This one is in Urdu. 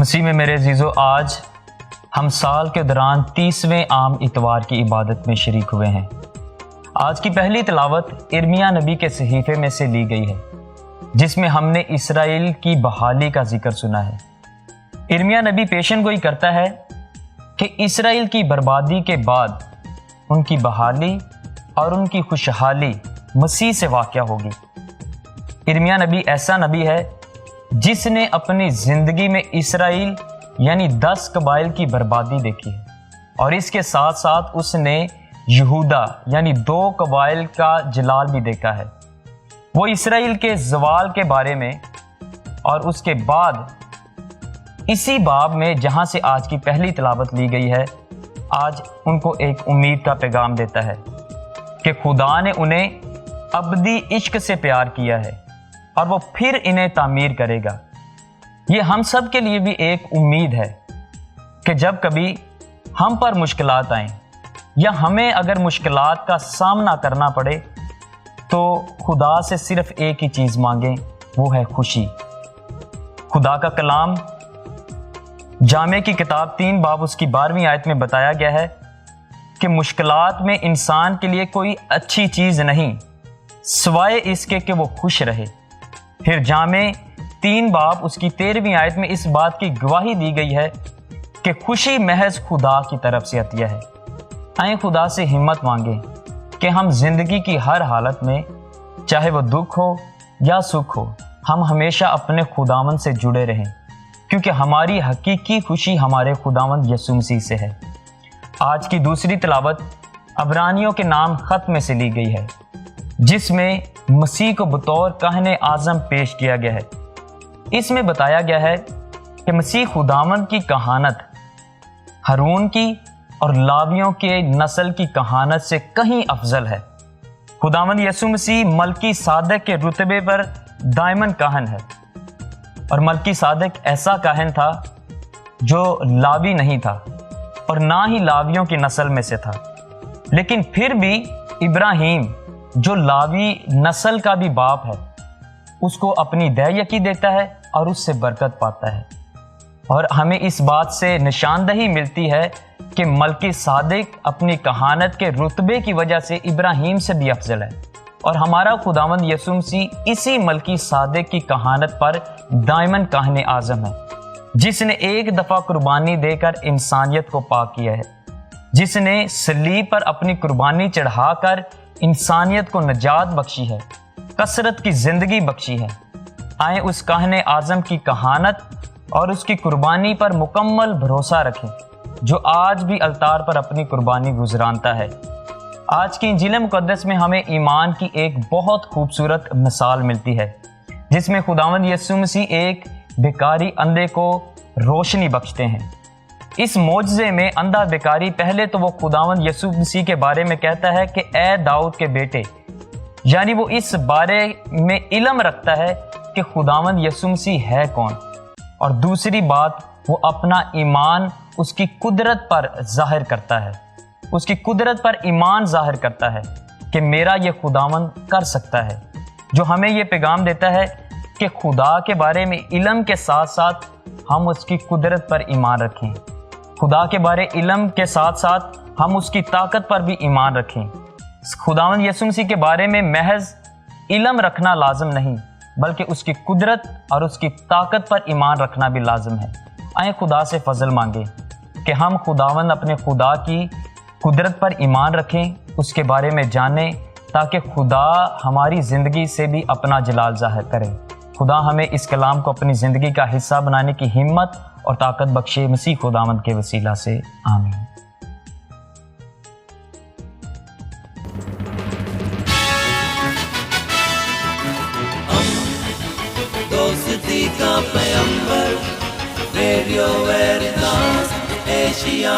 مسیح میں میرے عزیزو، آج ہم سال کے دوران 30ویں عام اتوار کی عبادت میں شریک ہوئے ہیں۔ آج کی پہلی تلاوت ارمیا نبی کے صحیفے میں سے لی گئی ہے، جس میں ہم نے اسرائیل کی بحالی کا ذکر سنا ہے۔ ارمیا نبی پیشن گوئی کرتا ہے کہ اسرائیل کی بربادی کے بعد ان کی بحالی اور ان کی خوشحالی مسیح سے واقع ہوگی۔ ارمیا نبی ایسا نبی ہے جس نے اپنی زندگی میں اسرائیل یعنی 10 قبائل کی بربادی دیکھی ہے، اور اس کے ساتھ ساتھ اس نے یہودا یعنی 2 قبائل کا جلال بھی دیکھا ہے۔ وہ اسرائیل کے زوال کے بارے میں اور اس کے بعد اسی باب میں جہاں سے آج کی پہلی تلاوت لی گئی ہے، آج ان کو ایک امید کا پیغام دیتا ہے کہ خدا نے انہیں ابدی عشق سے پیار کیا ہے اور وہ پھر انہیں تعمیر کرے گا۔ یہ ہم سب کے لیے بھی ایک امید ہے کہ جب کبھی ہم پر مشکلات آئیں یا ہمیں اگر مشکلات کا سامنا کرنا پڑے تو خدا سے صرف ایک ہی چیز مانگیں، وہ ہے خوشی۔ خدا کا کلام جامع کی کتاب 3 باب اس کی 12ویں آیت میں بتایا گیا ہے کہ مشکلات میں انسان کے لیے کوئی اچھی چیز نہیں سوائے اس کے کہ وہ خوش رہے۔ پھر جامع 3 باب اس کی 13ویں آیت میں اس بات کی گواہی دی گئی ہے کہ خوشی محض خدا کی طرف سے عطیہ ہے۔ آئیں خدا سے ہمت مانگیں کہ ہم زندگی کی ہر حالت میں، چاہے وہ دکھ ہو یا سکھ ہو، ہم ہمیشہ اپنے خداوند سے جڑے رہیں، کیونکہ ہماری حقیقی خوشی ہمارے خداوند یسوع مسیح سے ہے۔ آج کی دوسری تلاوت عبرانیوں کے نام خط میں سے لی گئی ہے، جس میں مسیح کو بطور کاہن اعظم پیش کیا گیا ہے۔ اس میں بتایا گیا ہے کہ مسیح خداوند کی کہانت ہارون کی اور لاویوں کے نسل کی کہانت سے کہیں افضل ہے۔ خداوند یسوع مسیح ملکی صادق کے رتبے پر دائمن کاہن ہے، اور ملکی صادق ایسا کاہن تھا جو لاوی نہیں تھا اور نہ ہی لاویوں کی نسل میں سے تھا، لیکن پھر بھی ابراہیم جو لاوی نسل کا بھی باپ ہے اس کو اپنی دہیکی دیتا ہے اور اس سے برکت پاتا ہے۔ اور ہمیں اس بات سے نشاندہی ملتی ہے کہ ملکی صادق اپنی کہانت کے رتبے کی وجہ سے ابراہیم سے بھی افضل ہے، اور ہمارا خداوند یسوع مسیح اسی ملکی صادق کی کہانت پر دائمن کاہن اعظم ہے، جس نے ایک دفعہ قربانی دے کر انسانیت کو پاک کیا ہے، جس نے صلیب پر اپنی قربانی چڑھا کر انسانیت کو نجات بخشی ہے، کثرت کی زندگی بخشی ہے۔ آئیں اس کاہن اعظم کی کہانت اور اس کی قربانی پر مکمل بھروسہ رکھیں، جو آج بھی التار پر اپنی قربانی گزرانتا ہے۔ آج کی انجیل مقدس میں ہمیں ایمان کی ایک بہت خوبصورت مثال ملتی ہے، جس میں خداوند یسوع مسیح ایک بیکاری اندھے کو روشنی بخشتے ہیں۔ اس معجزے میں اندھا بیکاری پہلے تو وہ خداوند یسوع مسیح کے بارے میں کہتا ہے کہ اے داؤد کے بیٹے، یعنی وہ اس بارے میں علم رکھتا ہے کہ خداوند یسوع مسیح ہے کون، اور دوسری بات وہ اپنا ایمان اس کی قدرت پر ظاہر کرتا ہے، اس کی قدرت پر ایمان ظاہر کرتا ہے کہ میرا یہ خداوند کر سکتا ہے، جو ہمیں یہ پیغام دیتا ہے کہ خدا کے بارے میں علم کے ساتھ ساتھ ہم اس کی قدرت پر ایمان رکھیں، خدا کے بارے علم کے ساتھ ساتھ ہم اس کی طاقت پر بھی ایمان رکھیں۔ خداوند یسوع مسیح کے بارے میں محض علم رکھنا لازم نہیں، بلکہ اس کی قدرت اور اس کی طاقت پر ایمان رکھنا بھی لازم ہے۔ آئیں خدا سے فضل مانگیں کہ ہم خداوند اپنے خدا کی قدرت پر ایمان رکھیں، اس کے بارے میں جانیں، تاکہ خدا ہماری زندگی سے بھی اپنا جلال ظاہر کرے۔ خدا ہمیں اس کلام کو اپنی زندگی کا حصہ بنانے کی ہمت اور طاقت بخشے، مسیح خداوند کے وسیلہ سے آمین۔ دوستی کا پیغمبر، ریڈیو ویریتاس ایشیا۔